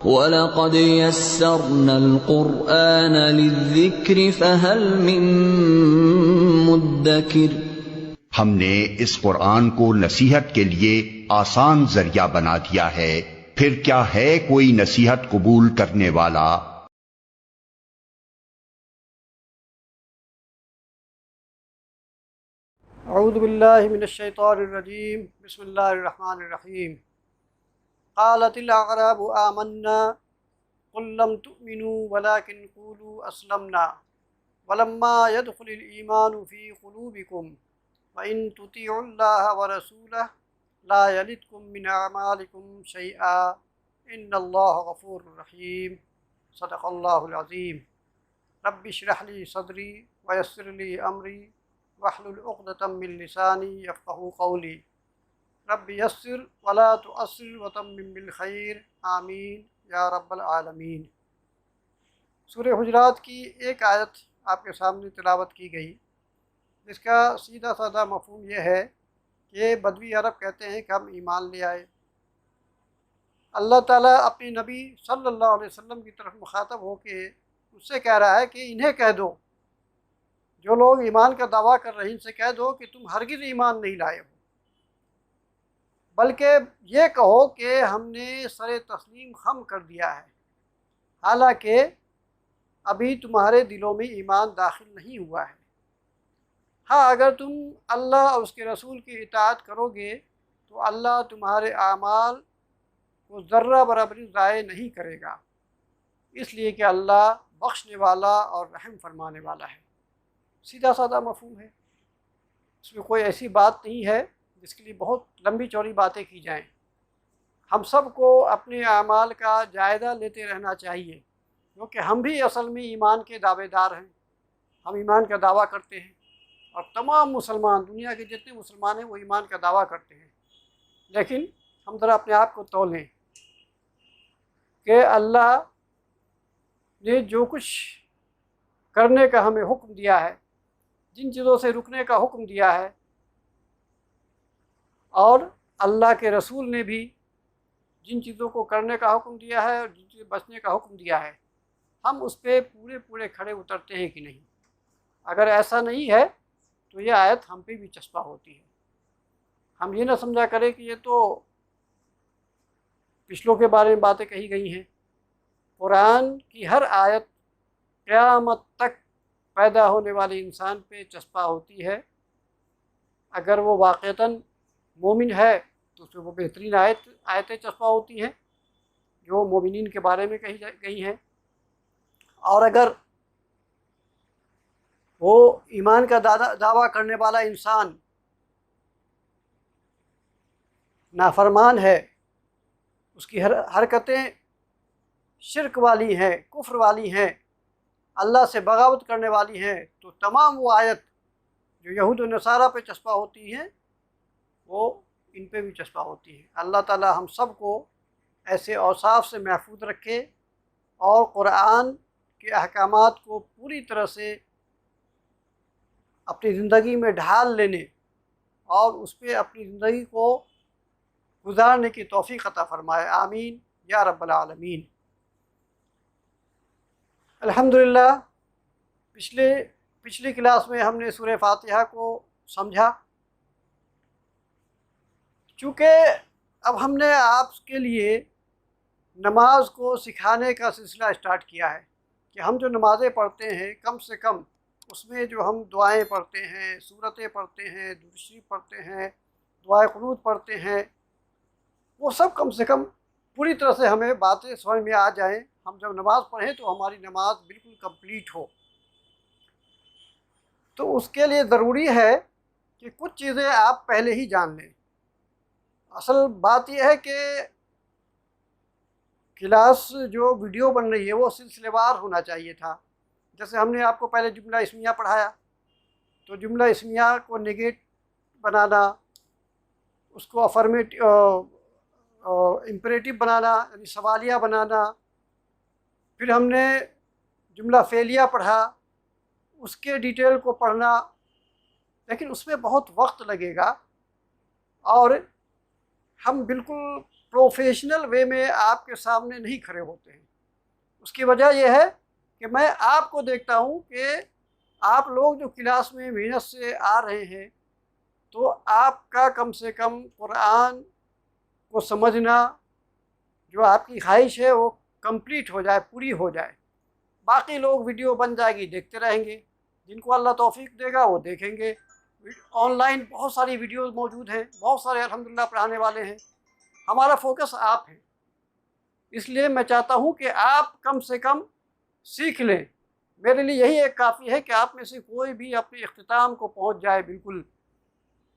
وَلَقَدْ يَسَّرْنَا الْقُرْآنَ لِلذِّكْرِ فَهَلْ مِن مُّدَّكِرٍ۔ ہم نے اس قرآن کو نصیحت کے لیے آسان ذریعہ بنا دیا ہے، پھر کیا ہے کوئی نصیحت قبول کرنے والا؟ اعوذ باللہ من الشیطان الرجیم، بسم اللہ الرحمن الرحیم۔ قالت الاعراب آمنا قل لم تؤمنوا ولكن قولوا اسلمنا ولما يدخل الایمان فی قلوبکم وان تطیعوا اللہ ورسولہ لا یلدکم من اعمالکم شیئا ان اللہ غفور رحیم۔ صدق اللہ العظیم۔ رب اشرح لی صدری ویسر لی امری واحلل عقدۃ من لسانی یفقہوا قولی۔ رب یسر ولا تعسر وتمم بالخیر، آمین یا رب العالمین۔ سورہ حجرات کی ایک آیت آپ کے سامنے تلاوت کی گئی، جس کا سیدھا سادہ مفہوم یہ ہے کہ بدوی عرب کہتے ہیں کہ ہم ایمان لے آئے۔ اللہ تعالیٰ اپنی نبی صلی اللہ علیہ وسلم کی طرف مخاطب ہو کے اس سے کہہ رہا ہے کہ انہیں کہہ دو، جو لوگ ایمان کا دعویٰ کر رہے ہیں ان سے کہہ دو کہ تم ہرگز ایمان نہیں لائے ہو، بلکہ یہ کہو کہ ہم نے سر تسلیم خم کر دیا ہے، حالانکہ ابھی تمہارے دلوں میں ایمان داخل نہیں ہوا ہے۔ ہاں، اگر تم اللہ اور اس کے رسول کی اطاعت کرو گے تو اللہ تمہارے اعمال کو ذرہ برابر ضائع نہیں کرے گا، اس لیے کہ اللہ بخشنے والا اور رحم فرمانے والا ہے۔ سیدھا سادہ مفہوم ہے، اس میں کوئی ایسی بات نہیں ہے جس کے لیے بہت لمبی چوڑی باتیں کی جائیں۔ ہم سب کو اپنے اعمال کا جائزہ لیتے رہنا چاہیے، کیونکہ ہم بھی اصل میں ایمان کے دعوے دار ہیں۔ ہم ایمان کا دعویٰ کرتے ہیں، اور تمام مسلمان، دنیا کے جتنے مسلمان ہیں وہ ایمان کا دعویٰ کرتے ہیں، لیکن ہم ذرا اپنے آپ کو تولیں کہ اللہ نے جو کچھ کرنے کا ہمیں حکم دیا ہے، جن چیزوں سے رکنے کا حکم دیا ہے، اور اللہ کے رسول نے بھی جن چیزوں کو کرنے کا حکم دیا ہے اور جن چیزوں سے بچنے کا حکم دیا ہے، ہم اس پہ پورے کھڑے اترتے ہیں کہ نہیں؟ اگر ایسا نہیں ہے تو یہ آیت ہم پہ بھی چسپاں ہوتی ہے۔ ہم یہ نہ سمجھا کریں کہ یہ تو پچھلوں کے بارے میں باتیں کہی گئی ہیں۔ قرآن کی ہر آیت قیامت تک پیدا ہونے والے انسان پہ چسپاں ہوتی ہے۔ اگر وہ واقعتاً مومن ہے تو اس میں وہ بہترین آیتیں چسپاں ہوتی ہیں جو مومنین کے بارے میں کہی گئی ہیں، اور اگر وہ ایمان کا دعویٰ کرنے والا انسان نافرمان ہے، اس کی حرکتیں شرک والی ہیں، کفر والی ہیں، اللہ سے بغاوت کرنے والی ہیں، تو تمام وہ آیت جو یہود و نصارہ پہ چسپاں ہوتی ہیں وہ ان پہ بھی چسپاں ہوتی ہے۔ اللہ تعالی ہم سب کو ایسے اوصاف سے محفوظ رکھے اور قرآن کے احکامات کو پوری طرح سے اپنی زندگی میں ڈھال لینے اور اس پہ اپنی زندگی کو گزارنے کی توفیق عطا فرمائے، آمین یا رب العالمین۔ الحمدللہ، پچھلی کلاس میں ہم نے سورہ فاتحہ کو سمجھا۔ چونکہ اب ہم نے آپ کے لیے نماز کو سکھانے کا سلسلہ اسٹارٹ کیا ہے کہ ہم جو نمازیں پڑھتے ہیں کم سے کم اس میں جو ہم دعائیں پڑھتے ہیں، سورتیں پڑھتے ہیں، درود شریف پڑھتے ہیں، دعائے قنوت پڑھتے ہیں، وہ سب کم سے کم پوری طرح سے ہمیں باتیں سمجھ میں آ جائیں۔ ہم جب نماز پڑھیں تو ہماری نماز بالکل کمپلیٹ ہو۔ تو اس کے لیے ضروری ہے کہ کچھ چیزیں آپ پہلے ہی جان لیں۔ اصل بات یہ ہے کہ کلاس جو ویڈیو بن رہی ہے وہ سلسلے وار ہونا چاہیے تھا۔ جیسے ہم نے آپ کو پہلے جملہ اسمیہ پڑھایا، تو جملہ اسمیہ کو نگیٹ بنانا، اس کو امپریٹیو بنانا یعنی سوالیہ بنانا، پھر ہم نے جملہ فعلیہ پڑھا، اس کے ڈیٹیل کو پڑھنا، لیکن اس میں بہت وقت لگے گا اور ہم بالکل پروفیشنل وے میں آپ کے سامنے نہیں کھڑے ہوتے ہیں۔ اس کی وجہ یہ ہے کہ میں آپ کو دیکھتا ہوں کہ آپ لوگ جو کلاس میں محنت سے آ رہے ہیں تو آپ کا کم سے کم قرآن کو سمجھنا جو آپ کی خواہش ہے وہ کمپلیٹ ہو جائے، پوری ہو جائے۔ باقی لوگ ویڈیو بن جائے گی دیکھتے رہیں گے، جن کو اللہ توفیق دے گا وہ دیکھیں گے۔ آن لائن بہت ساری ویڈیوز موجود ہیں، بہت سارے الحمدللہ پڑھانے والے ہیں۔ ہمارا فوکس آپ ہے، اس لیے میں چاہتا ہوں کہ آپ کم سے کم سیکھ لیں۔ میرے لیے یہی ایک کافی ہے کہ آپ میں سے کوئی بھی اپنے اختتام کو پہنچ جائے، بالکل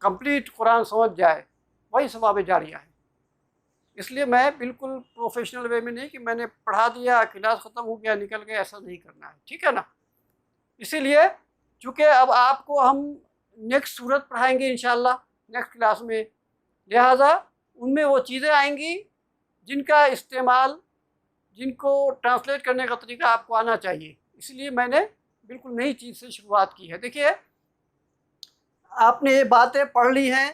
کمپلیٹ قرآن سمجھ جائے، وہی ثواب جاریہ ہے۔ اس لیے میں بالکل پروفیشنل وے میں نہیں کہ میں نے پڑھا دیا، کلاس ختم ہو گیا، نکل گیا، ایسا نہیں کرنا ہے، ٹھیک ہے نا؟ اسی لیے چونکہ اب آپ کو ہم نیکسٹ صورت پڑھائیں گے انشاءاللہ نیکسٹ کلاس میں، لہٰذا ان میں وہ چیزیں آئیں گی جن کا استعمال، جن کو ٹرانسلیٹ کرنے کا طریقہ آپ کو آنا چاہیے۔ اس لیے میں نے بالکل نئی چیز سے شروعات کی ہے۔ دیکھیے، آپ نے یہ باتیں پڑھ لی ہیں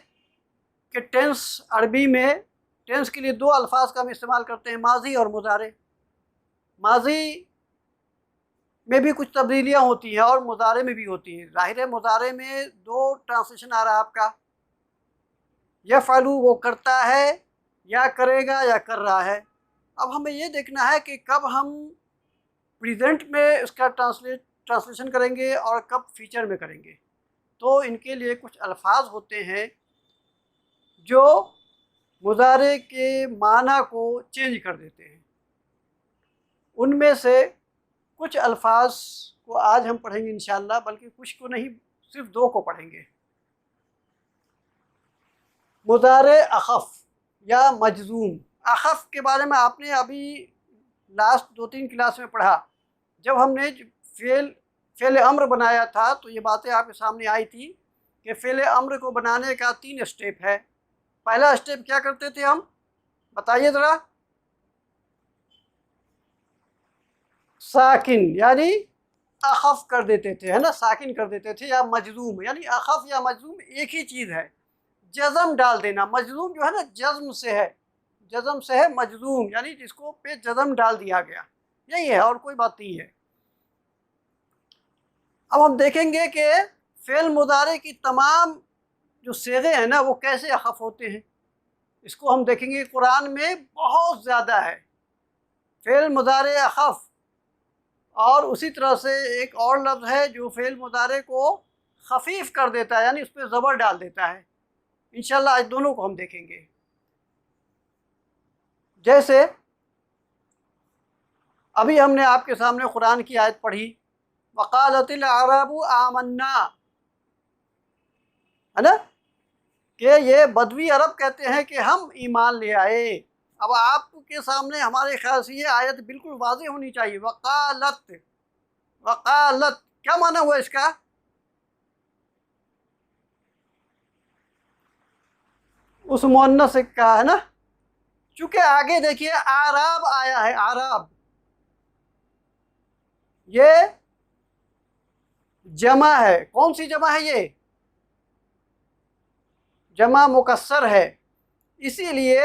کہ ٹینس عربی میں ٹینس کے لیے دو الفاظ کا ہم استعمال کرتے ہیں، ماضی اور مضارع۔ ماضی میں بھی کچھ تبدیلیاں ہوتی ہیں اور مضارع میں بھی ہوتی ہیں۔ ظاہر ہے مضارع میں دو ٹرانسلیشن آ رہا ہے آپ کا، یفعل وہ کرتا ہے، یا کرے گا یا کر رہا ہے۔ اب ہمیں یہ دیکھنا ہے کہ کب ہم پریزنٹ میں اس کا ٹرانسلیشن کریں گے اور کب فیوچر میں کریں گے۔ تو ان کے لیے کچھ الفاظ ہوتے ہیں جو مضارع کے معنی کو چینج کر دیتے ہیں۔ ان میں سے کچھ الفاظ کو آج ہم پڑھیں گے انشاءاللہ، بلکہ کچھ کو نہیں، صرف دو کو پڑھیں گے۔ مضارع اخف یا مجزوم۔ اخف کے بارے میں آپ نے ابھی لاسٹ 2-3 کلاس میں پڑھا، جب ہم نے فعل امر بنایا تھا تو یہ باتیں آپ کے سامنے آئی تھی کہ فعل امر کو بنانے کا 3 اسٹیپ ہے۔ پہلا اسٹیپ کیا کرتے تھے ہم؟ بتائیے ذرا۔ ساکن یعنی اخف کر دیتے تھے، ہے نا، ساکن کر دیتے تھے، یا مجزوم یعنی اخف یا مجزوم ایک ہی چیز ہے، جزم ڈال دینا۔ مجزوم جو ہے نا جزم سے ہے، جزم سے ہے مجزوم، یعنی جس کو پہ جزم ڈال دیا گیا، یہی ہے اور کوئی بات نہیں ہے۔ اب ہم دیکھیں گے کہ فعل مضارع کی تمام جو صیغے ہیں نا وہ کیسے اخف ہوتے ہیں، اس کو ہم دیکھیں گے۔ قرآن میں بہت زیادہ ہے فعل مضارع اخف، اور اسی طرح سے ایک اور لفظ ہے جو فعل مضارع کو خفیف کر دیتا ہے، یعنی اس پہ زبر ڈال دیتا ہے۔ انشاءاللہ آج دونوں کو ہم دیکھیں گے۔ جیسے ابھی ہم نے آپ کے سامنے قرآن کی آیت پڑھی، وقالت الاعراب آمنا، ہے نا، کہ یہ بدوی عرب کہتے ہیں کہ ہم ایمان لے آئے۔ اب آپ کے سامنے ہمارے خیال سے یہ آیت بالکل واضح ہونی چاہیے۔ وقالت، وقالت کیا معنی ہوا اس کا؟ اس مؤنث کا، ہے نا، چونکہ آگے دیکھیے آراب آیا ہے، آراب یہ جمع ہے۔ کون سی جمع ہے؟ یہ جمع مکسر ہے، اسی لیے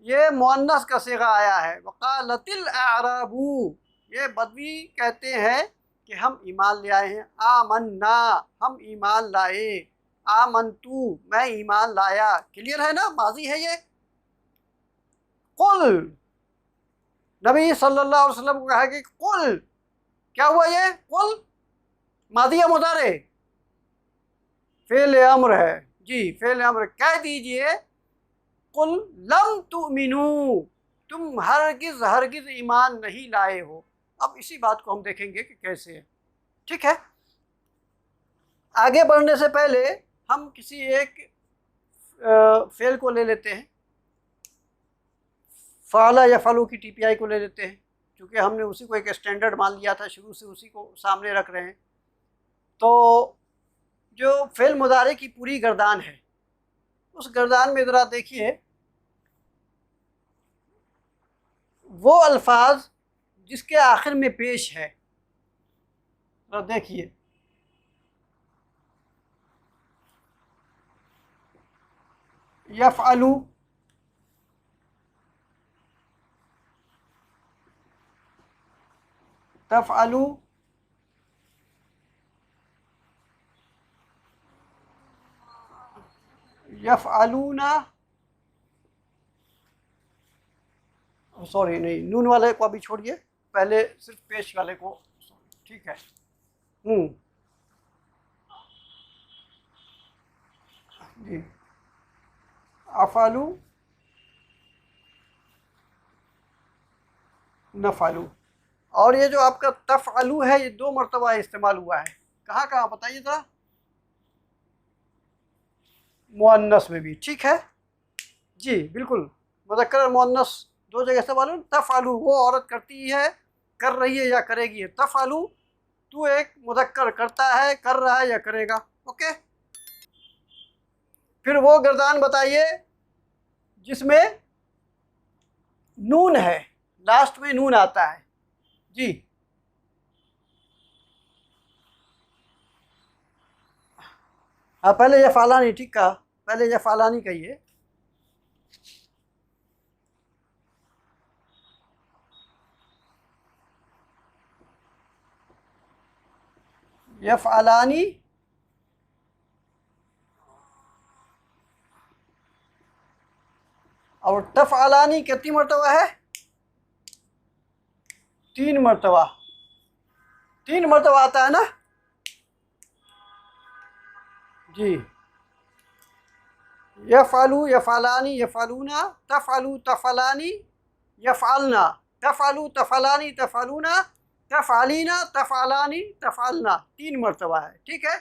یہ مؤنث کا صیغہ آیا ہے۔ وقالت الاعراب، یہ بدوی کہتے ہیں کہ ہم ایمان لے آئے ہیں۔ آمنا، ہم ایمان لائے۔ آمنتو، میں ایمان لایا۔ کلیئر ہے نا، ماضی ہے یہ۔ قل، نبی صلی اللہ علیہ وسلم کو کہا کہ قل، کیا ہوا یہ؟ قل ماضی یا مضارع؟ فعل امر ہے جی، فعل امر۔ کہہ دیجئے قل لم تؤمنو، تم ہرگز ہرگز ایمان نہیں لائے ہو۔ اب اسی بات کو ہم دیکھیں گے کہ کیسے ہے، ٹھیک ہے۔ آگے بڑھنے سے پہلے ہم کسی ایک فعل کو لے لیتے ہیں، فعل یفعل کی TPI کو لے لیتے ہیں، چونکہ ہم نے اسی کو ایک اسٹینڈرڈ مان لیا تھا، شروع سے اسی کو سامنے رکھ رہے ہیں۔ تو جو فعل مضارع کی پوری گردان ہے، اس گردان میں ذرا دیکھیے وہ الفاظ جس کے آخر میں پیش ہے، ذرا دیکھیے۔ یفعلو، تفعلو، یفعلون، سوری نہیں، نون والے کو ابھی چھوڑیے، پہلے صرف پیش والے کو، ٹھیک ہے. جی افعلو نفعلو. اور یہ جو آپ کا تفعلو ہے یہ 2 مرتبہ استعمال ہوا ہے. کہاں کہاں بتائیے ذرا؟ مؤنث میں بھی، ٹھیک ہے جی بالکل. مذکر اور مؤنث 2 جگہ استعمال ہو. تفعلو وہ عورت کرتی ہے، کر رہی ہے یا کرے گی. تفعلو تو ایک مذکر کرتا ہے، کر رہا ہے یا کرے گا. اوکے. پھر وہ گردان بتائیے جس میں نون ہے، لاسٹ میں نون آتا ہے. جی ہاں پہلے یہ فالانی، ٹھیک کہا، پہلے یہ فالانی کہیے. یفعلانی اور تفعلانی کتنی مرتبہ ہے؟ 3 مرتبہ. 3 مرتبہ آتا ہے نا جی. یفعلو یفعلانی یفعلونا، تفعلو تفعلانی یفعلنا، تفعلو تفعلانی تفعلونا، تفعلینا تفعلانی تفعلنا. 3 مرتبہ ہے، ٹھیک ہے.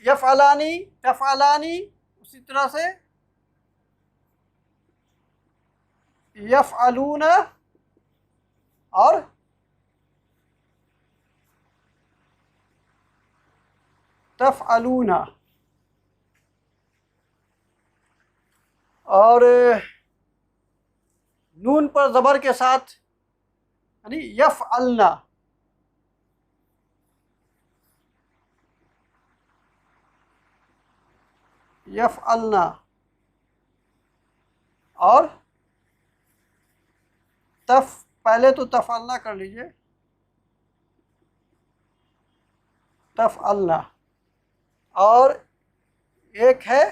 یفعلانی تفعلانی اسی طرح سے یفعلون اور تفعلون. اور نون پر زبر کے ساتھ یعنی یفعلنا. یفعلنا اور پہلے تو تفعلنا کر لیجئے، تفعلنا. اور ایک ہے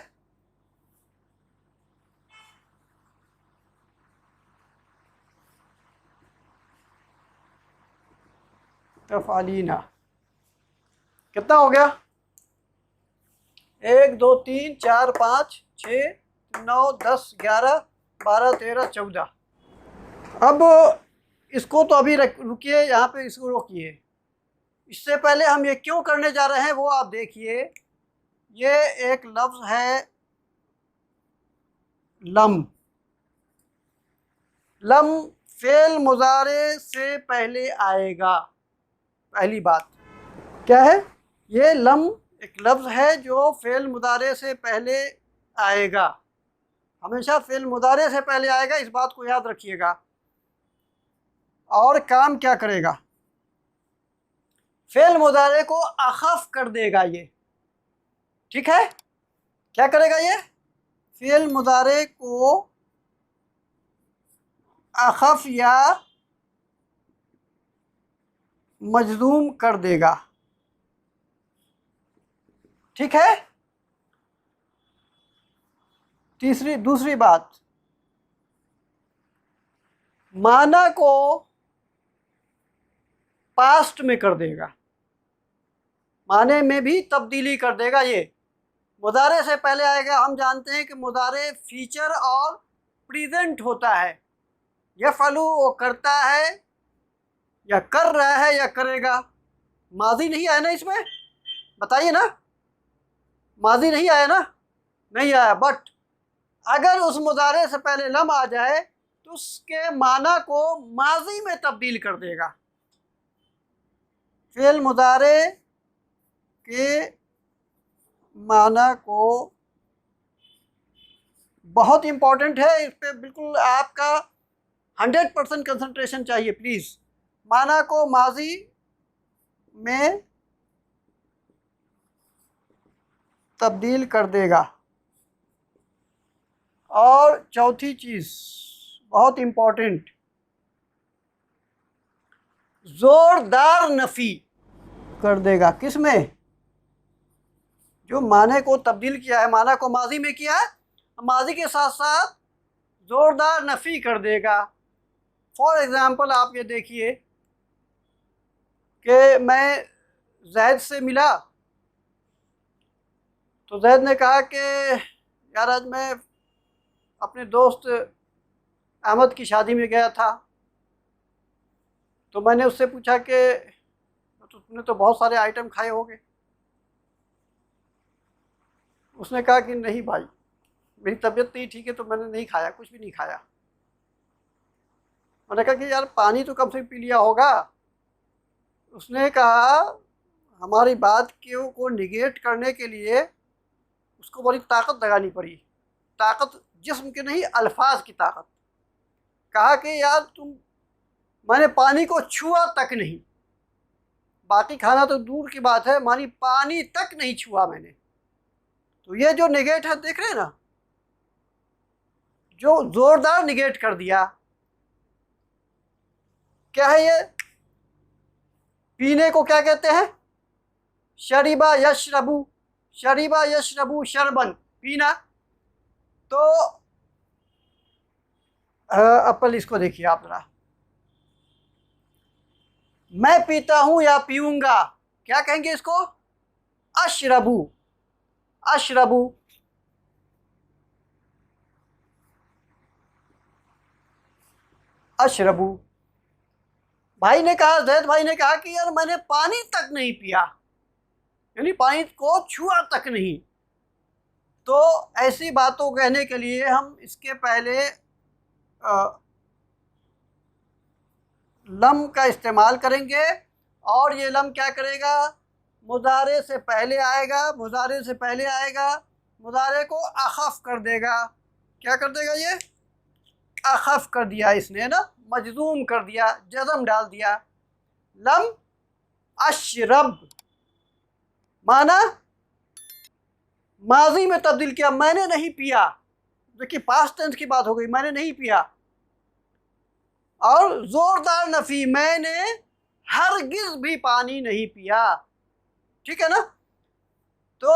تفعلینا. کتنا ہو گیا؟ 1 2 3 4 5 6 9 10 11 12 13 14. اب اس کو تو ابھی رکیے یہاں پہ، اس کو روکیے. اس سے پہلے ہم یہ کیوں کرنے جا رہے ہیں وہ آپ دیکھیے. یہ ایک لفظ ہے لم. لم فعل مضارع سے پہلے آئے گا. پہلی بات کیا ہے؟ یہ لم ایک لفظ ہے جو فعل مضارع سے پہلے آئے گا. ہمیشہ فعل مضارع سے پہلے آئے گا، اس بات کو یاد رکھیے گا. اور کام کیا کرے گا؟ فعل مضارع کو اخف کر دے گا یہ، ٹھیک ہے. کیا کرے گا یہ؟ فعل مضارع کو اخف یا مجزوم کر دے گا، ٹھیک ہے. دوسری بات، معنی کو پاسٹ میں کر دے گا، معنی میں بھی تبدیلی کر دے گا. یہ مضارع سے پہلے آئے گا. ہم جانتے ہیں کہ مضارع فیچر اور پریزنٹ ہوتا ہے. یفعلو وہ کرتا ہے یا کر رہا ہے یا کرے گا. ماضی نہیں آیا نا اس میں؟ بتائیے نا، ماضی نہیں آیا نا؟ نہیں آیا. بٹ اگر اس مضارع سے پہلے لم آ جائے تو اس کے معنی کو ماضی میں تبدیل کر دے گا. فعل مضارع کے معنی کو بہت امپورٹنٹ ہے، اس پہ بالکل آپ کا 100% کنسنٹریشن چاہیے پلیز. معنی کو ماضی میں تبدیل کر دے گا. اور چوتھی چیز بہت امپورٹنٹ، زوردار نفی کر دے گا. کس میں؟ جو معنی کو تبدیل کیا ہے، معنی کو ماضی میں کیا ہے، ماضی کے ساتھ ساتھ زوردار نفی کر دے گا. فار ایگزامپل آپ یہ دیکھیے کہ میں زید سے ملا تو زید نے کہا کہ یار آج میں اپنے دوست احمد کی شادی میں گیا تھا. تو میں نے اس سے پوچھا کہ تم نے تو بہت سارے آئٹم کھائے ہو گے. اس نے کہا کہ نہیں بھائی، میری طبیعت نہیں ٹھیک ہے تو میں نے نہیں کھایا، کچھ بھی نہیں کھایا. میں نے کہا کہ یار پانی تو کم سے کم پی لیا ہوگا. اس نے کہا ہماری بات کو نگیٹ کرنے کے لیے اس کو بڑی طاقت لگانی پڑی. طاقت جسم کی نہیں، الفاظ کی طاقت. کہا کہ یار میں نے پانی کو چھوا تک نہیں، باقی کھانا تو دور کی بات ہے، پانی تک نہیں چھوا میں نے. تو یہ جو نگیٹ ہے دیکھ رہے ہیں نا، جو زوردار نگیٹ کر دیا. کیا ہے یہ؟ پینے کو کیا کہتے ہیں؟ شریبا یشربو، شریبا یشربو شربن، پینا. تو اپل اس کو دیکھیے آپ ذرا، میں پیتا ہوں یا پیوں گا، کیا کہیں گے اس کو؟ اشربو، اشربو. اشربو. بھائی نے کہا، زید بھائی نے کہا کہ یار میں نے پانی تک نہیں پیا، یعنی پانی کو چھوا تک نہیں. تو ایسی باتوں کہنے کے لیے ہم اس کے پہلے لم کا استعمال کریں گے، اور یہ لم کیا کرے گا؟ مضارع سے پہلے آئے گا، مضارع سے پہلے آئے گا، مضارع کو اخف کر دے گا. کیا کر دے گا؟ یہ اخف کر دیا اس نے نا، مجزوم کر دیا، جزم ڈال دیا. لم اشرب معنی ماضی میں تبدیل کیا، میں نے نہیں پیا. دیکھیے پاسٹ ٹینس کی بات ہو گئی، میں نے نہیں پیا. اور زوردار نفی، میں نے ہرگز بھی پانی نہیں پیا. ٹھیک ہے نا؟ تو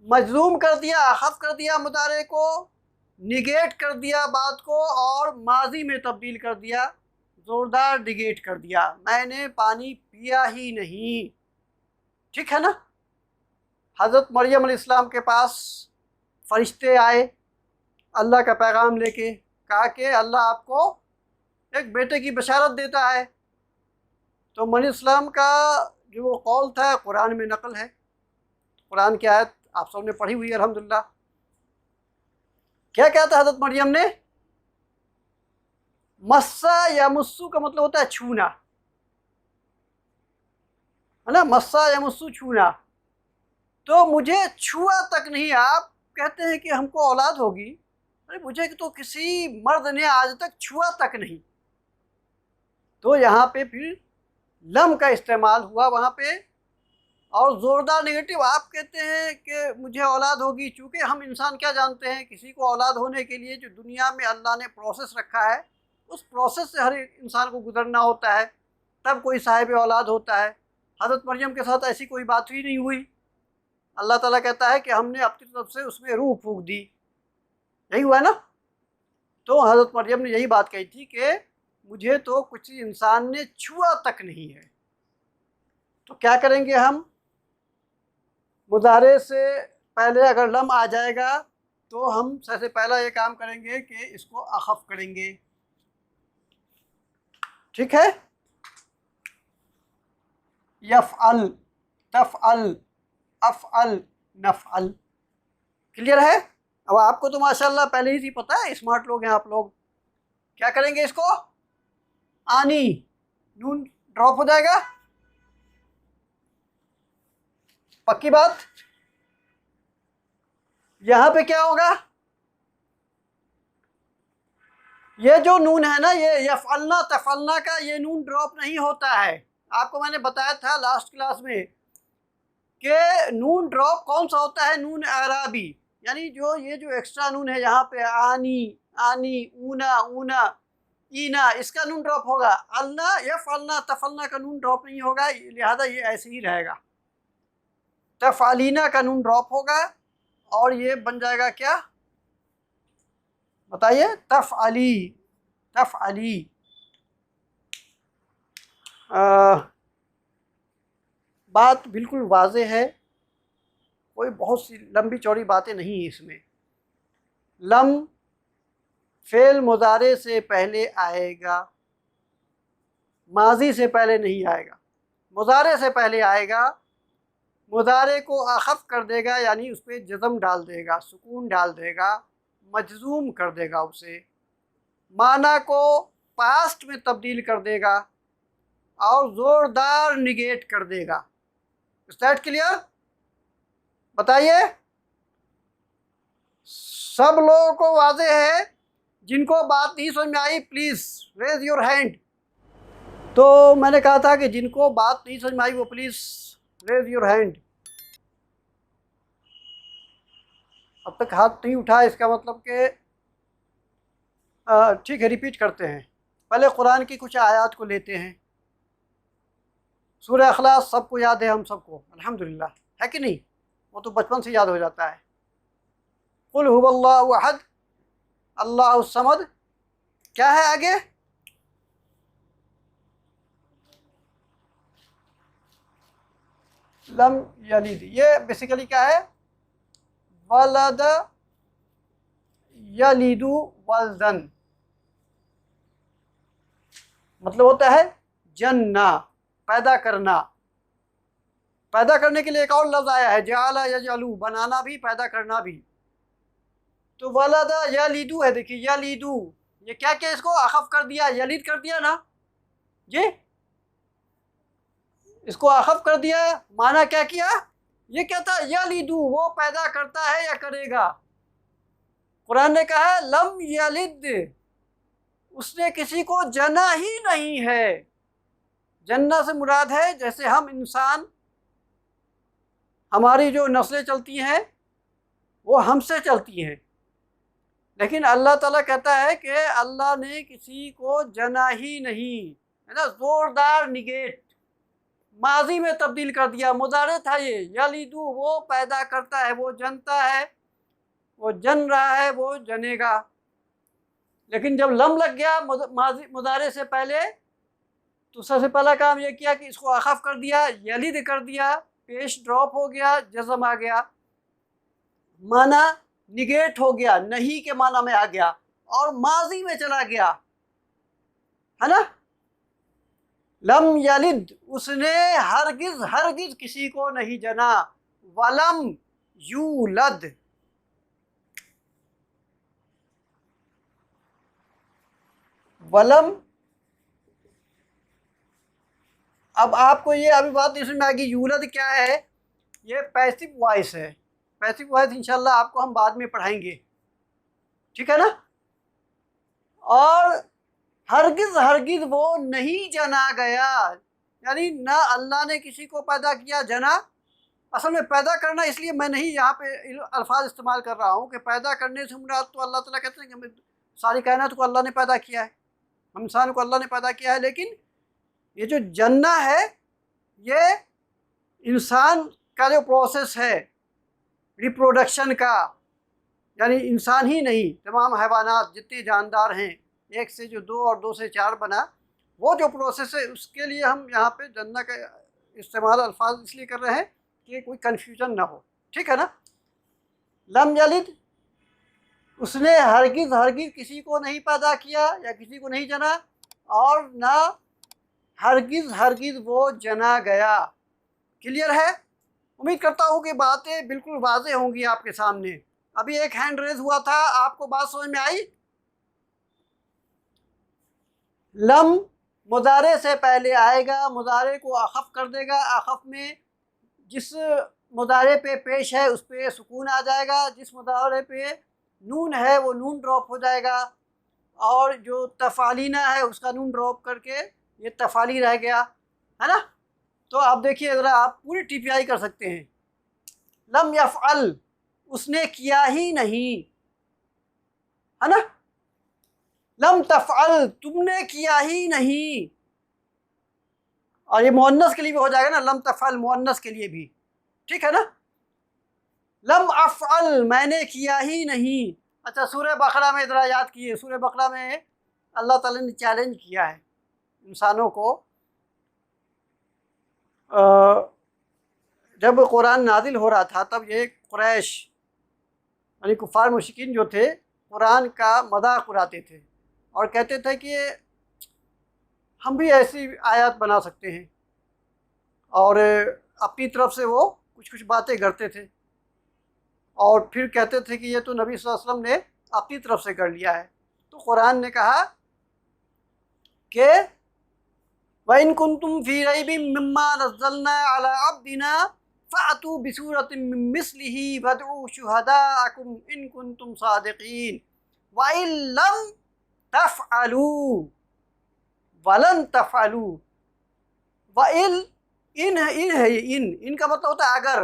مجزوم کر دیا، اخف کر دیا مضارع کو، نگیٹ کر دیا بات کو، اور ماضی میں تبدیل کر دیا، زوردار نگیٹ کر دیا، میں نے پانی پیا ہی نہیں. ٹھیک ہے نا؟ حضرت مریم علیہ السلام کے پاس فرشتے آئے اللہ کا پیغام لے کے، کہا کہ اللہ آپ کو ایک بیٹے کی بشارت دیتا ہے. تو مریم السلام کا جو وہ قول تھا قرآن میں نقل ہے. قرآن کی آیت آپ سب نے پڑھی ہوئی ہے الحمدللہ. کیا کہتا حضرت مریم نے؟ مسا یا مسو کا مطلب ہوتا ہے چھونا، ہے نا؟ مسا یا مسو چھونا. تو مجھے چھوا تک نہیں. آپ کہتے ہیں کہ ہم کو اولاد ہوگی، ارے مجھے تو کسی مرد نے آج تک چھوا تک نہیں. تو یہاں پہ پھر لم کا استعمال ہوا وہاں پہ، اور زوردار نگیٹو. آپ کہتے ہیں کہ مجھے اولاد ہوگی، چونکہ ہم انسان کیا جانتے ہیں، کسی کو اولاد ہونے کے لیے جو دنیا میں اللہ نے پروسیس رکھا ہے، اس پروسیس سے ہر انسان کو گزرنا ہوتا ہے، تب کوئی صاحب اولاد ہوتا ہے. حضرت مریم کے ساتھ ایسی کوئی بات ہی نہیں ہوئی. اللہ تعالیٰ کہتا ہے کہ ہم نے اپنی طرف سے اس میں روح پھونک دی. یہی ہوا ہے نا؟ تو حضرت مریم نے یہی بات کہی تھی کہ مجھے تو کچھ انسان نے چھوا تک نہیں ہے. تو کیا کریں گے ہم؟ مضارع سے پہلے اگر لم آ جائے گا تو ہم سب سے پہلا یہ کام کریں گے کہ اس کو اخف کریں گے. ٹھیک ہے؟ یفعل، تفعل، افعل، نفعل. کلیئر ہے؟ اب آپ کو تو ماشاءاللہ پہلے ہی پتہ ہے، اسمارٹ لوگ ہیں آپ لوگ. کیا کریں گے اس کو؟ آنی، نون ڈراپ ہو جائے گا. پکی بات. یہاں پہ کیا ہوگا؟ یہ جو نون ہے نا، یہ یفعلنا تفعلنا کا یہ نون ڈراپ نہیں ہوتا ہے. آپ کو میں نے بتایا تھا لاسٹ کلاس میں کہ نون ڈراپ کون سا ہوتا ہے؟ نون اعرابی، یعنی یہ جو ایکسٹرا نون ہے یہاں پہ، آنی، آنی، اونا، اونا، اینا اس کا نون ڈراپ ہوگا، النا یفعلنا تفعلنا کا نون ڈراپ نہیں ہوگا، لہذا یہ ایسے ہی رہے گا۔ تفعلینا کا نون ڈراپ ہوگا اور یہ بن جائے گا کیا بتائیے؟ تفعلی، تفعلی۔ بات بالکل واضح ہے، کوئی بہت سی لمبی چوڑی باتیں نہیں ہیں اس میں۔ لم فعل مضارع سے پہلے آئے گا، ماضی سے پہلے نہیں آئے گا، مضارع سے پہلے آئے گا، مضارع کو اخف کر دے گا، یعنی اس پہ جزم ڈال دے گا، سکون ڈال دے گا، مجزوم کر دے گا اسے، معنی کو پاسٹ میں تبدیل کر دے گا اور زوردار نگیٹ کر دے گا۔ Is that clear? بتائیے سب لوگوں کو واضح ہے؟ جن کو بات نہیں سمجھ میں آئی پلیز ریز یور ہینڈ۔ تو میں نے کہا تھا کہ جن کو بات نہیں سمجھ میں آئی وہ پلیز ریز یور ہینڈ۔ اب تک ہاتھ نہیں اٹھا، اس کا مطلب کہ ٹھیک ہے، ریپیٹ کرتے ہیں۔ پہلے قرآن کی کچھ آیات کو لیتے ہیں۔ سورہ اخلاص سب کو یاد ہے، ہم سب کو الحمدللہ، ہے کہ نہیں؟ وہ تو بچپن سے یاد ہو جاتا ہے۔ قل هو اللہ احد اللہ الصمد، کیا ہے آگے؟ لم یلد، یہ بیسیکلی کیا ہے؟ ولد یلد ولدن، مطلب ہوتا ہے جننا، پیدا کرنا۔ پیدا کرنے کے لیے ایک اور لفظ آیا ہے، جعل یجعلو، بنانا بھی پیدا کرنا بھی۔ تو ولد یلیدو ہے، دیکھیے یلیدو، یہ کیا کیا اس کو اخف کر دیا، یلید کر دیا نا جی، اس کو اخف کر دیا۔ معنی کیا کیا؟ یہ کیا تھا؟ یلیدو، وہ پیدا کرتا ہے یا کرے گا۔ قرآن نے کہا ہے لم یلد، اس نے کسی کو جنا ہی نہیں ہے۔ جننا سے مراد ہے جیسے ہم انسان، ہماری جو نسلیں چلتی ہیں وہ ہم سے چلتی ہیں، لیکن اللہ تعالیٰ کہتا ہے کہ اللہ نے کسی کو جنا ہی نہیں، ہے نا، زوردار نگیٹ، ماضی میں تبدیل کر دیا۔ مضارع تھا یہ، یلیدو، وہ پیدا کرتا ہے، وہ جنتا ہے، وہ جن رہا ہے، وہ جنے گا۔ لیکن جب لم لگ گیا مضارع سے پہلے، تو سب سے پہلا کام یہ کیا کہ اس کو اخف کر دیا، یلد کر دیا، پیش ڈراپ ہو گیا، جزم آ گیا، معنی نگیٹ ہو گیا، نہیں کے معنی میں آ گیا اور ماضی میں چلا گیا، ہے نا۔ لم یلد، اس نے ہرگز ہرگز کسی کو نہیں جنا، ولم یولد، ولم۔ اب آپ کو یہ ابھی بات نہیں سمجھ میں آئے گی، یولد کیا ہے؟ یہ پیسو وائس ہے، پیسو وائس انشاءاللہ آپ کو ہم بعد میں پڑھائیں گے، ٹھیک ہے نا۔ اور ہرگز ہرگز وہ نہیں جنا گیا، یعنی نہ اللہ نے کسی کو پیدا کیا جنا۔ اصل میں پیدا کرنا اس لیے میں نہیں یہاں پہ الفاظ استعمال کر رہا ہوں کہ پیدا کرنے سے مراد تو اللہ تعالیٰ کہتے ہیں کہ ساری کائنات کو اللہ نے پیدا کیا ہے، ہم انسان کو اللہ نے پیدا کیا ہے، لیکن یہ جو جننا ہے یہ انسان کا جو پروسیس ہے ریپروڈکشن کا، یعنی انسان ہی نہیں، تمام حیوانات جتنے جاندار ہیں، ایک سے جو دو اور دو سے چار بنا، وہ جو پروسیس ہے اس کے لیے ہم یہاں پہ جننا کا استعمال الفاظ اس لیے کر رہے ہیں کہ کوئی کنفیوژن نہ ہو، ٹھیک ہے نا۔ لم یلد، اس نے ہرگز ہرگز کسی کو نہیں پیدا کیا یا کسی کو نہیں جنا، اور نہ ہرگز ہرگز وہ جنا گیا۔ کلیئر ہے؟ امید کرتا ہوں کہ باتیں بالکل واضح ہوں گی آپ کے سامنے۔ ابھی ایک ہینڈ ریز ہوا تھا، آپ کو بات سمجھ میں آئی؟ لم مضارع سے پہلے آئے گا، مضارع کو اخف کر دے گا، اخف میں جس مضارع پہ پیش ہے اس پہ سکون آ جائے گا، جس مضارع پہ نون ہے وہ نون ڈراپ ہو جائے گا، اور جو تفعلینا ہے اس کا نون ڈراپ کر کے یہ تفعلی رہ گیا، ہے نا۔ تو آپ دیکھیے ذرا، آپ پوری ٹی پی آئی کر سکتے ہیں۔ لم یفعل، اس نے کیا ہی نہیں، ہے نا۔ لم تفعل تم نے کیا ہی نہیں، اور یہ مؤنث کے لیے بھی ہو جائے گا نا، لم تفعل مؤنث کے لیے بھی، ٹھیک ہے نا. لم افعل میں نے کیا ہی نہیں. اچھا سورہ بقرہ میں ذرا یاد کیے، سورہ بقرہ میں اللہ تعالیٰ نے چیلنج کیا ہے انسانوں کو. جب قرآن نازل ہو رہا تھا تب یہ قریش یعنی کفار مشرکین جو تھے قرآن کا مذاق اڑاتے تھے اور کہتے تھے کہ ہم بھی ایسی آیات بنا سکتے ہیں، اور اپنی طرف سے وہ کچھ باتیں کرتے تھے اور پھر کہتے تھے کہ یہ تو نبی صلی اللہ علیہ وسلم نے اپنی طرف سے کر لیا ہے. تو قرآن نے کہا کہ وَإِن كُنتُمْ فِي رَيْبٍ مِّمَّا نَزَّلْنَا عَلَىٰ عَبْدِنَا فَأْتُوا بِسُورَةٍ مِّن مِّثْلِهِ وَادْعُوا شُهَدَاءَكُمْ إِن كُنتُمْ صَادِقِينَ وَإِن لَّمْ تَفْعَلُوا وَلَن تَفْعَلُوا. وَإِن ہے یہ ان کا مطلب ہوتا ہے اگر.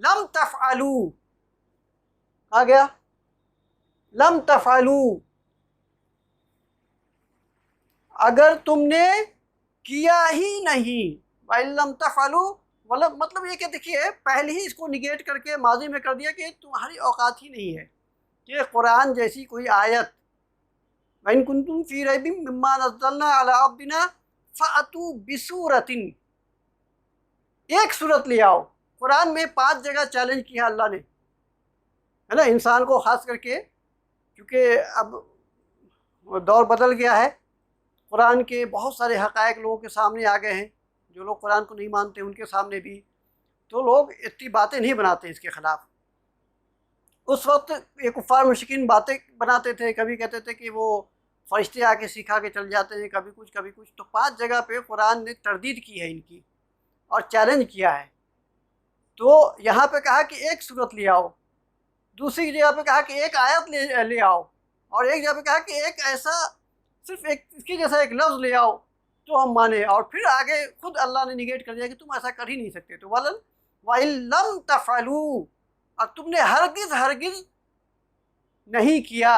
لم تفعلوا آ گیا، لم تفعلوا اگر تم نے کیا ہی نہیں. وَإِن لَّمْ تَفْعَلُوا مطلب یہ کہ دیکھیے پہلے ہی اس کو نگیٹ کر کے ماضی میں کر دیا کہ تمہاری اوقات ہی نہیں ہے کہ قرآن جیسی کوئی آیت. وَإِن كُنتُمْ فِي رَيْبٍ مِّمَّا نَزَّلْنَا عَلَىٰ عَبْدِنَا فَأْتُوا بِسُورَةٍ ایک صورت لے آؤ. قرآن میں 5 جگہ چیلنج کیا اللہ نے، ہے نا، انسان کو خاص کر کے، کیونکہ اب دور بدل گیا ہے. قرآن کے بہت سارے حقائق لوگوں کے سامنے آ گئے ہیں، جو لوگ قرآن کو نہیں مانتے ان کے سامنے بھی، تو لوگ اتنی باتیں نہیں بناتے اس کے خلاف. اس وقت یہ کفار مشرکین باتیں بناتے تھے، کبھی کہتے تھے کہ وہ فرشتے آ کے سکھا کے چل جاتے ہیں، کبھی کچھ. تو 5 جگہ پہ قرآن نے تردید کی ہے ان کی اور چیلنج کیا ہے. تو یہاں پہ کہا کہ ایک صورت لے آؤ، دوسری جگہ پہ کہا کہ ایک آیت لے آؤ، اور ایک جگہ پہ کہا کہ ایک ایسا صرف ایک اس کے جیسا ایک لفظ لے آؤ تو ہم مانے. اور پھر آگے خود اللہ نے نگیٹ کر دیا کہ تم ایسا کر ہی نہیں سکتے. تو وَإِن لَّمْ تَفْعَلُوا اور تم نے ہرگز نہیں کیا،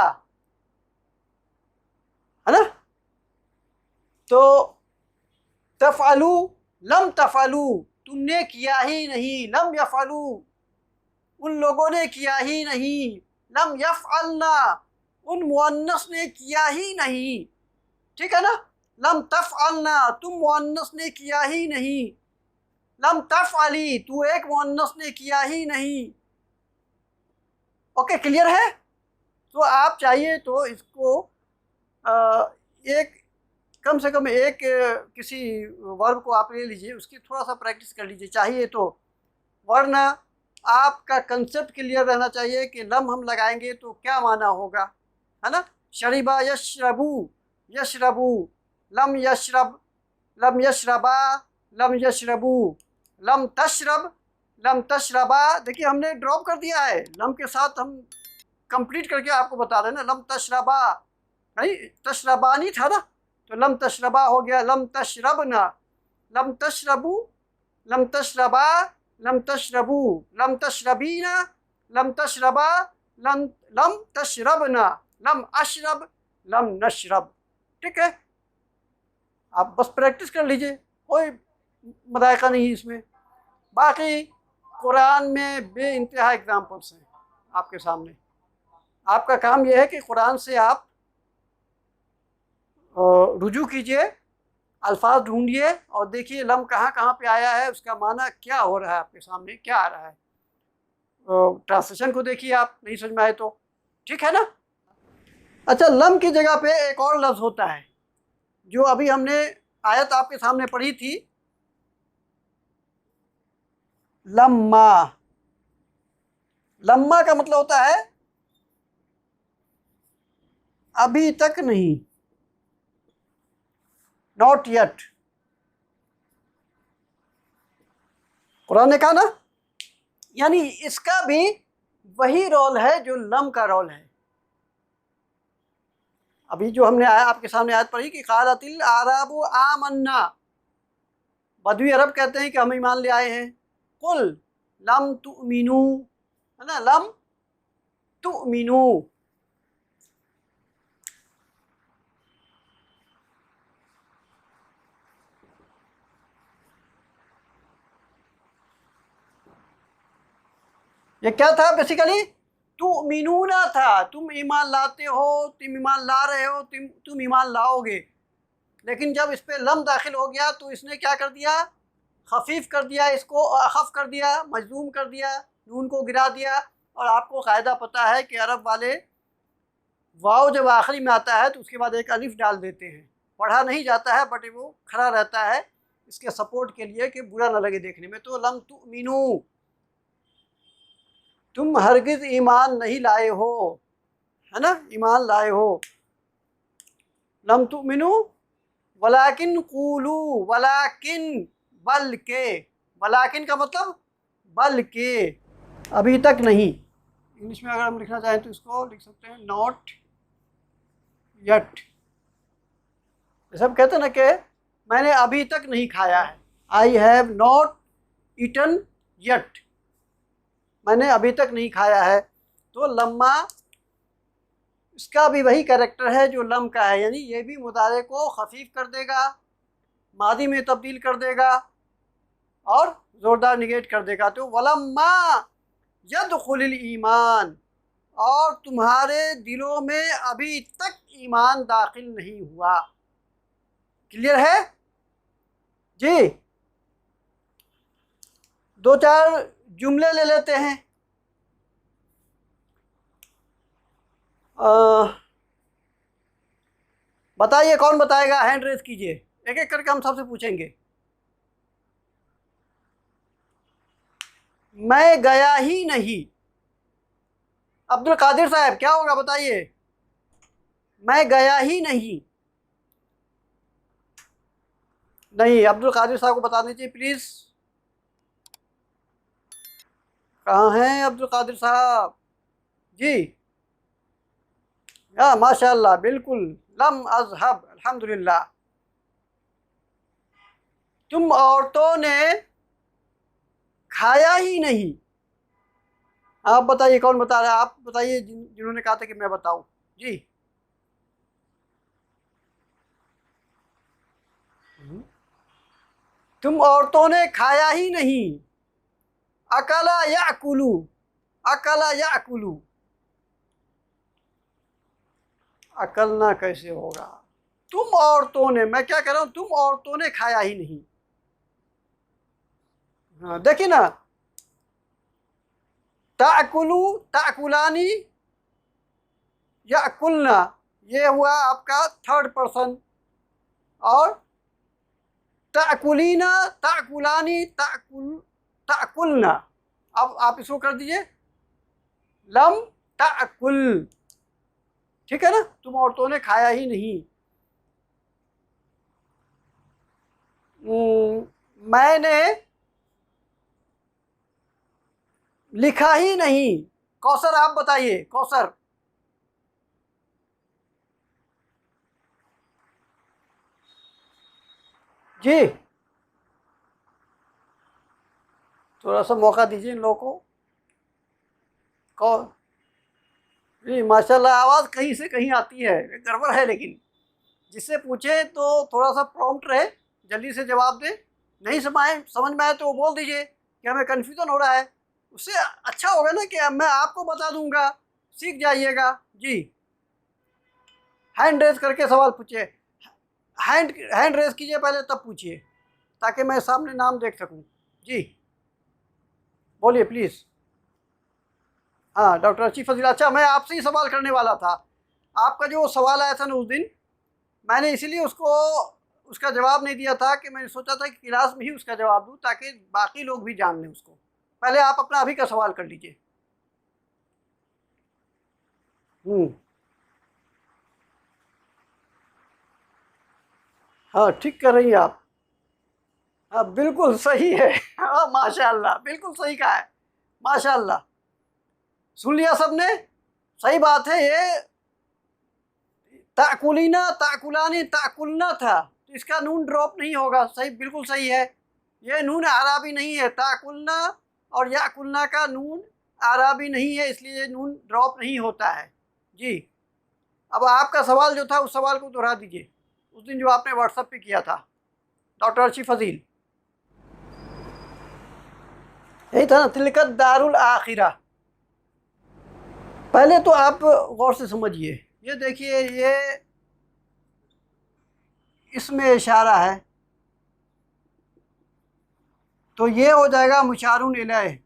ہے نا. تو تفعلوا لم تفعلوا تم نے کیا ہی نہیں، لم یفعلوا ان لوگوں نے کیا ہی نہیں، لم یفعلنا ان مؤنث نے کیا ہی نہیں، ٹھیک ہے نا. لم تفعلنا تم مؤنث نے کیا ہی نہیں، لم تفعلی تو ایک مؤنث نے کیا ہی نہیں. اوکے کلیئر ہے. تو آپ چاہیے تو اس کو ایک کم سے کم ایک کسی ورب کو آپ لے لیجئے، اس کی تھوڑا سا پریکٹس کر لیجئے چاہیے تو، ورنہ آپ کا کنسپٹ کلیئر رہنا چاہیے کہ لم ہم لگائیں گے تو کیا معنی ہوگا، ہے نا. شریبا یشربو یشربو، لم یشرب لم یشربا لم یشربو، لم تشرب لم تشربا. دیکھیے ہم نے ڈراپ کر دیا ہے، لم کے ساتھ ہم کمپلیٹ کر کے آپ کو بتا رہے ہیں نا. لم تشربا نہیں تشربانی تھا نا، تو لم تشربا ہو گیا. لم تشربنا لم تشربو لم تشربا لم تشربو لم تشربینا لم تشربا لم تشربنا لم اشرب لم نشرب. ٹھیک ہے، آپ بس پریکٹس کر لیجئے، کوئی مذائقہ نہیں اس میں. باقی قرآن میں بے انتہا اگزامپلس ہیں آپ کے سامنے. آپ کا کام یہ ہے کہ قرآن سے آپ رجوع کیجئے، الفاظ ڈھونڈیے اور دیکھیے لم کہاں پہ آیا ہے، اس کا معنی کیا ہو رہا ہے، آپ کے سامنے کیا آ رہا ہے. ٹرانسلیشن کو دیکھیے آپ نہیں سمجھ میں آئے تو، ٹھیک ہے نا. اچھا لم کی جگہ پہ ایک اور لفظ ہوتا ہے جو ابھی ہم نے آیت آپ کے سامنے پڑھی تھی، لما. لما کا مطلب ہوتا ہے ابھی تک نہیں، ناٹ یٹ. قرآن نے کہا نا، یعنی اس کا بھی وہی رول ہے جو لم کا رول ہے. ابھی جو ہم نے آپ کے سامنے آیت پڑھی کہ قالت الاعراب آمنا، بدوی عرب کہتے ہیں کہ ہم ایمان لے آئے ہیں. قل لم تؤمنو، ہے نا، لم تؤمنو. یہ کیا تھا بیسیکلی؟ تؤمنون تھا، تم ایمان لاتے ہو، تم ایمان لا رہے ہو، تم ایمان لاؤ گے. لیکن جب اس پہ لم داخل ہو گیا تو اس نے کیا کر دیا؟ خفیف کر دیا، اس کو اخف کر دیا، مجزوم کر دیا، نون کو گرا دیا. اور آپ کو قاعدہ پتہ ہے کہ عرب والے واو جب آخری میں آتا ہے تو اس کے بعد ایک الف ڈال دیتے ہیں. پڑھا نہیں جاتا ہے بٹ وہ کھڑا رہتا ہے اس کے سپورٹ کے لیے کہ برا نہ لگے دیکھنے میں. تو لم تؤمنو، تم ہرگز ایمان نہیں لائے ہو، ہے نا، ایمان لائے ہو. لم تؤمنو ولیکن قولو، ولیکن بلکہ، ولیکن کا مطلب بلکہ، ابھی تک نہیں. انگلش میں اگر ہم لکھنا چاہیں تو اس کو لکھ سکتے ہیں ناٹ یٹ. جیسے ہم کہتے ہیں نا کہ میں نے ابھی تک نہیں کھایا ہے، I have not eaten yet, میں نے ابھی تک نہیں کھایا ہے. تو لما اس کا بھی وہی کریکٹر ہے جو لم کا ہے، یعنی یہ بھی مضارع کو خفیف کر دے گا، ماضی میں تبدیل کر دے گا اور زوردار نگیٹ کر دے گا. تو ولما یدخل الایمان، اور تمہارے دلوں میں ابھی تک ایمان داخل نہیں ہوا. کلیئر ہے جی؟ دو چار جملے لے لیتے ہیں. بتائیے کون بتائے گا؟ ہینڈ ریز کیجئے، ایک ایک کر کے ہم سب سے پوچھیں گے. میں گیا ہی نہیں. عبد القادر صاحب کیا ہوگا بتائیے؟ میں گیا ہی نہیں. نہیں، عبد القادر صاحب کو بتا دیجیے پلیز. کہاں ہیں عبد القادر صاحب؟ جی ہاں ماشاء اللہ، بالکل. لم اذهب، الحمدللہ. تم عورتوں نے کھایا ہی نہیں. آپ بتائیے کون بتا رہا ہے؟ آپ بتائیے جنہوں نے کہا تھا کہ میں بتاؤں. جی تم عورتوں نے کھایا ہی نہیں. اکلا یاکلو، اکلا یاکلو، اکلنا کیسے ہوگا؟ تم عورتوں نے، میں کیا کہہ رہا ہوں، تم عورتوں نے کھایا ہی نہیں. ہاں دیکھیں نا، تاکلو، تاکلانی، یاکلنا، یہ ہوا آپ کا تھرڈ پرسن. اور تاکلینا، تاکلانی، تاکلنا. اب آپ اس کو کر دیجئے لم تاکل. ٹھیک ہے نا؟ تم عورتوں نے کھایا ہی نہیں. میں نے لکھا ہی نہیں. کوثر آپ بتائیے، کوثر. جی تھوڑا سا موقع دیجیے ان لوگوں کو. جی ماشاء اللہ، آواز کہیں سے کہیں آتی ہے، گڑبڑ ہے. لیکن جس سے پوچھے تو تھوڑا سا پرومپٹ رہے، جلدی سے جواب دے. نہیں سمجھ میں آئے تو وہ بول دیجئے کہ ہمیں کنفیوژن ہو رہا ہے. اس سے اچھا ہوگا نا کہ میں آپ کو بتا دوں گا، سیکھ جائیے گا. جی ہینڈ ریز کر کے سوال پوچھیے. ہینڈ ریز کیجئے پہلے تب پوچھیے تاکہ میں سامنے نام دیکھ سکوں. جی بولیے پلیز. ہاں ڈاکٹر ارشی فضیل. اچھا میں آپ سے ہی سوال کرنے والا تھا. آپ کا جو سوال آیا تھا نا اس دن، میں نے اسی لیے اس کا جواب نہیں دیا تھا کہ میں نے سوچا تھا کہ کلاس میں ہی اس کا جواب دوں تاکہ باقی لوگ بھی جان لیں اس کو. پہلے آپ اپنا ابھی کا سوال کر لیجئے. ہاں ٹھیک کر رہی ہیں آپ. ہاں بالکل صحیح ہے. ہاں ماشاء اللہ، بالکل صحیح کہا ہے. ماشاء اللہ، سن لیا سب نے؟ صحیح بات ہے. یہ تاکلینا، تاکلانی، تاکلنا تھا تو اس کا نون ڈراپ نہیں ہوگا. صحیح، بالکل صحیح ہے. یہ نون اعرابی نہیں ہے. تاکلنا اور یاکلنا کا نون اعرابی نہیں ہے، اس لیے نون ڈراپ نہیں ہوتا ہے. جی اب آپ کا سوال جو تھا اس سوال کو دہرا دیجئے، اس دن جو آپ نے واٹس ایپ پہ کیا تھا. ڈاکٹر ارشی فضیل یہی تھا نا، تلکت دار الآخرہ. پہلے تو آپ غور سے سمجھیے، یہ دیکھیے یہ اس میں اشارہ ہے تو یہ ہو جائے گا مشار الیہ،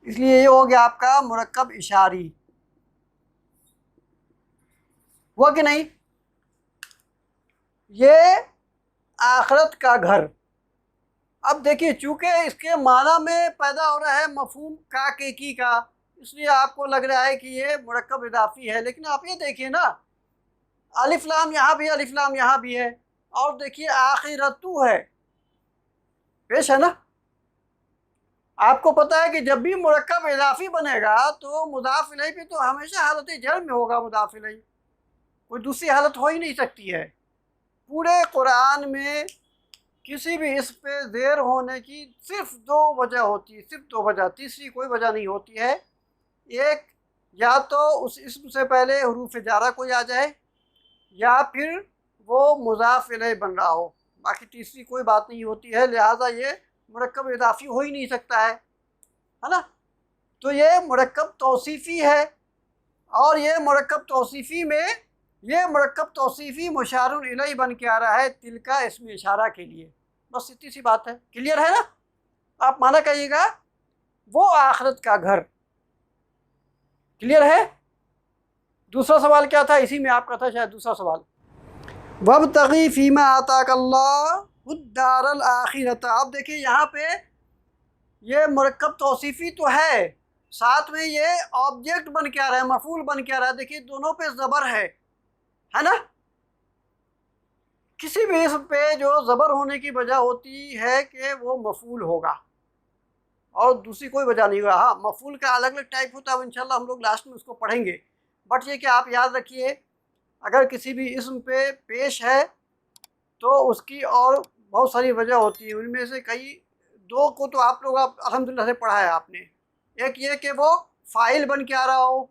اس لیے یہ ہو گیا آپ کا مرکب اشاری، ہوا کہ نہیں؟ یہ آخرت کا گھر، اب دیکھیے چونکہ اس کے معنی میں پیدا ہو رہا ہے مفہوم کا کے کی کا، اس لیے آپ کو لگ رہا ہے کہ یہ مرکب اضافی ہے، لیکن آپ یہ دیکھیے نا، الف لام یہاں بھی ہے، الف لام یہاں بھی ہے، اور دیکھیے آخرتو ہے، پیش ہے نا؟ آپ کو پتہ ہے کہ جب بھی مرکب اضافی بنے گا تو مضاف الیہ پہ تو ہمیشہ حالت جر میں ہوگا، مضاف الیہ کوئی دوسری حالت ہو ہی نہیں سکتی ہے۔ پورے قرآن میں کسی بھی اس پہ زیر ہونے کی صرف دو وجہ ہوتی ہے، صرف دو وجہ، تیسری کوئی وجہ نہیں ہوتی ہے۔ ایک، یا تو اس اسم سے پہلے حروف جارہ کوئی آ جائے، یا پھر وہ مضاف الیہ بن رہا ہو، باقی تیسری کوئی بات نہیں ہوتی ہے، لہٰذا یہ مرکب اضافی ہو ہی نہیں سکتا ہے نا؟ تو یہ مرکب توصیفی ہے، اور یہ مرکب توصیفی میں یہ مرکب توصیفی مشار الیہ بن کے آ رہا ہے تلکا اسم اشارہ کے لیے، بس اتنی سی بات ہے، کلیئر ہے نا؟ آپ مانا کہیے گا وہ آخرت کا گھر، کلیئر ہے؟ دوسرا سوال کیا تھا؟ اسی میں آپ کا تھا شاید دوسرا سوال، وابتغی فیما آتاک اللہ الدار الآخرۃ۔ اب دیکھیے یہاں پہ یہ مرکب توصیفی تو ہے، ساتھ میں یہ آبجیکٹ بن کے آ رہا ہے، مفعول بن کے آ رہا ہے، دیکھیے دونوں پہ زبر ہے نا؟ کسی بھی اسم پہ جو زبر ہونے کی وجہ ہوتی ہے کہ وہ مفعول ہوگا، اور دوسری کوئی وجہ نہیں ہوگا۔ ہاں مفعول کا الگ الگ ٹائپ ہوتا ہے، انشاءاللہ ہم لوگ لاسٹ میں اس کو پڑھیں گے، بٹ یہ کہ آپ یاد رکھیے اگر کسی بھی اسم پہ پیش ہے تو اس کی اور بہت ساری وجہ ہوتی ہے، ان میں سے دو کو تو آپ لوگ الحمدللہ سے پڑھا ہے آپ نے، ایک یہ کہ وہ فاعل بن کے آ رہا ہو،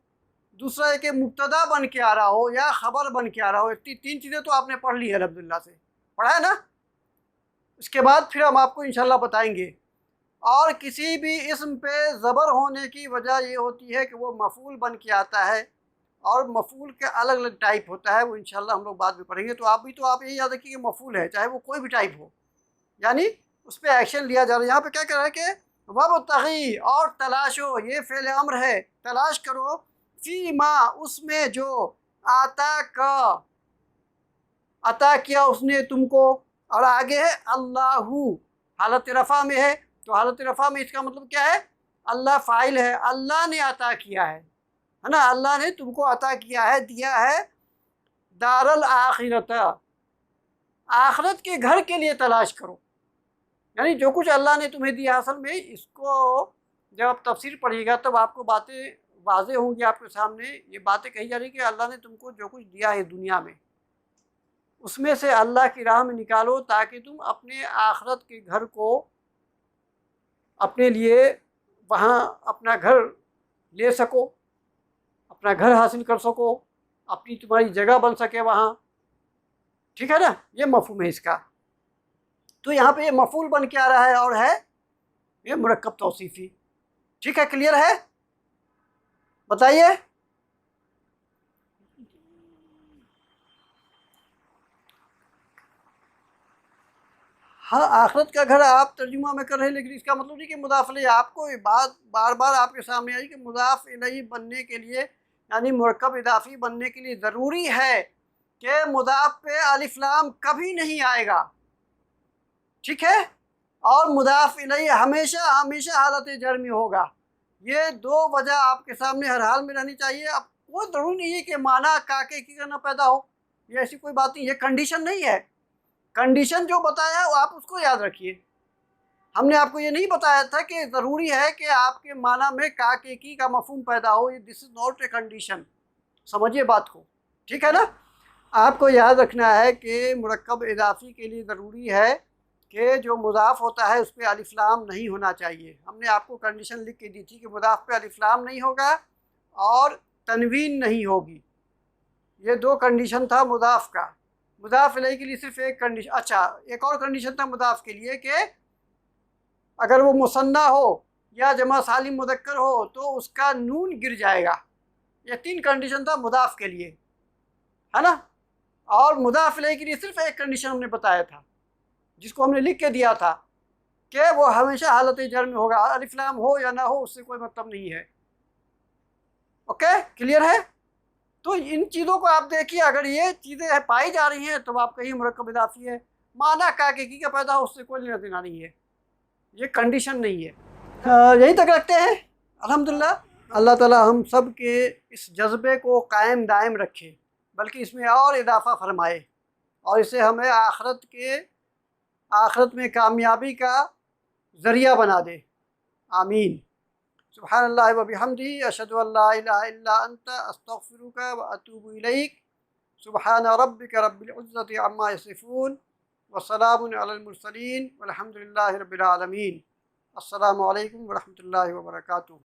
دوسرا یہ کہ مبتدا بن کے آ رہا ہو یا خبر بن کے آ رہا ہو، تین چیزیں تو آپ نے پڑھ لی ہے الحمدللہ سے، پڑھا ہے نا؟ اس کے بعد پھر ہم آپ کو انشاءاللہ بتائیں گے۔ اور کسی بھی اسم پہ زبر ہونے کی وجہ یہ ہوتی ہے کہ وہ مفعول بن کے آتا ہے، اور مفعول کے الگ الگ ٹائپ ہوتا ہے، وہ انشاءاللہ ہم لوگ بعد میں پڑھیں گے۔ تو آپ یہی یاد رکھیے کہ مفعول ہے چاہے وہ کوئی بھی ٹائپ ہو، یعنی اس پہ ایکشن لیا جا رہا ہے۔ یہاں پہ کیا کہہ رہا ہے کہ وابتغی، اور تلاشو، یہ فعل امر ہے، تلاش کرو، فی ما، اس میں جو آتا کا، عطا کیا اس نے تم کو، اور آگے ہے اللہ، حالت رفع میں ہے، تو حالت رفع میں اس کا مطلب کیا ہے؟ اللہ فاعل ہے، اللہ نے عطا کیا ہے نا؟ اللہ نے تم کو عطا کیا ہے، دیا ہے، دار الآخرۃ، آخرت کے گھر کے لیے تلاش کرو، یعنی جو کچھ اللہ نے تمہیں دیا، اصل میں اس کو جب آپ تفسیر پڑھیے گا تب آپ کو باتیں واضح ہوں گی، آپ کے سامنے یہ باتیں کہی جا رہی کہ اللہ نے تم کو جو کچھ دیا ہے دنیا میں، اس میں سے اللہ کی راہ میں نکالو تاکہ تم اپنے آخرت کے گھر کو اپنے لیے وہاں اپنا گھر لے سکو، اپنا گھر حاصل کر سکو، اپنی تمہاری جگہ بن سکے وہاں، ٹھیک ہے نا؟ یہ مفہوم ہے اس کا۔ تو یہاں پہ یہ مفعول بن کے آ رہا ہے اور ہے یہ مرکب توصیفی، ٹھیک ہے؟ کلیئر ہے؟ بتائیے۔ ہاں آخرت کا گھر آپ ترجمہ میں کر رہے ہیں، لیکن اس کا مطلب نہیں کہ مضاف الیہ، آپ کو یہ بات بار بار آپ کے سامنے آئی کہ مضاف الیہ بننے کے لیے، یعنی مرکب اضافی بننے کے لیے ضروری ہے کہ مضاف پہ الف لام کبھی نہیں آئے گا، ٹھیک ہے؟ اور مضاف الیہ ہمیشہ ہمیشہ حالت جر میں ہوگا۔ یہ دو وجہ آپ کے سامنے ہر حال میں رہنی چاہیے۔ اب کوئی ضروری نہیں ہے کہ معنی کاکے کی کرنا پیدا ہو، یہ ایسی کوئی بات نہیں، یہ کنڈیشن نہیں ہے۔ کنڈیشن جو بتایا ہے آپ اس کو یاد رکھیے، ہم نے آپ کو یہ نہیں بتایا تھا کہ ضروری ہے کہ آپ کے معنی میں کاکے کی کا مفہوم پیدا ہو، یہ دس از ناٹ اے کنڈیشن، سمجھیے بات کو، ٹھیک ہے نا؟ آپ کو یاد رکھنا ہے کہ مرکب اضافی کے لیے ضروری ہے کہ جو مضاف ہوتا ہے اس پہ الف لام نہیں ہونا چاہیے۔ ہم نے آپ کو کنڈیشن لکھ کے دی تھی کہ مضاف پہ الف لام نہیں ہوگا اور تنوین نہیں ہوگی، یہ دو کنڈیشن تھا مضاف کا۔ مضاف الیہ کے لیے صرف ایک کنڈیشن، اچھا ایک اور کنڈیشن تھا مضاف کے لیے کہ اگر وہ مثنیٰ ہو یا جمع سالم مذکر ہو تو اس کا نون گر جائے گا۔ یہ 3 کنڈیشن تھا مضاف کے لیے، ہے نا؟ اور مضاف الیہ کے لیے صرف ایک کنڈیشن ہم نے بتایا تھا، جس کو ہم نے لکھ کے دیا تھا کہ وہ ہمیشہ حالت جر میں ہوگا، الف لام ہو یا نہ ہو اس سے کوئی مطلب نہیں ہے۔ اوکے، کلیئر ہے؟ تو ان چیزوں کو آپ دیکھیے، اگر یہ چیزیں پائی جا رہی ہیں تو آپ کہیں مرکب اضافی ہے، معنی کا کا پیدا ہو اس سے کوئی لینا دینا نہیں ہے، یہ کنڈیشن نہیں ہے۔ یہیں تک رکھتے ہیں الحمدللہ۔ اللہ تعالیٰ ہم سب کے اس جذبے کو قائم دائم رکھے، بلکہ اس میں اور اضافہ فرمائے، اور اسے ہمیں آخرت میں کامیابی کا ذریعہ بنا دے، آمین۔ سبحان اللہ و بحمدہ، اشہد ان لا الہ الا انت، استغفرک و اتوب الیک۔ سبحان ربک رب العزۃ عما یصفون وسلام علی المرسلین والحمد للہ رب العالمین۔ السلام علیکم ورحمۃ اللہ وبرکاتہ۔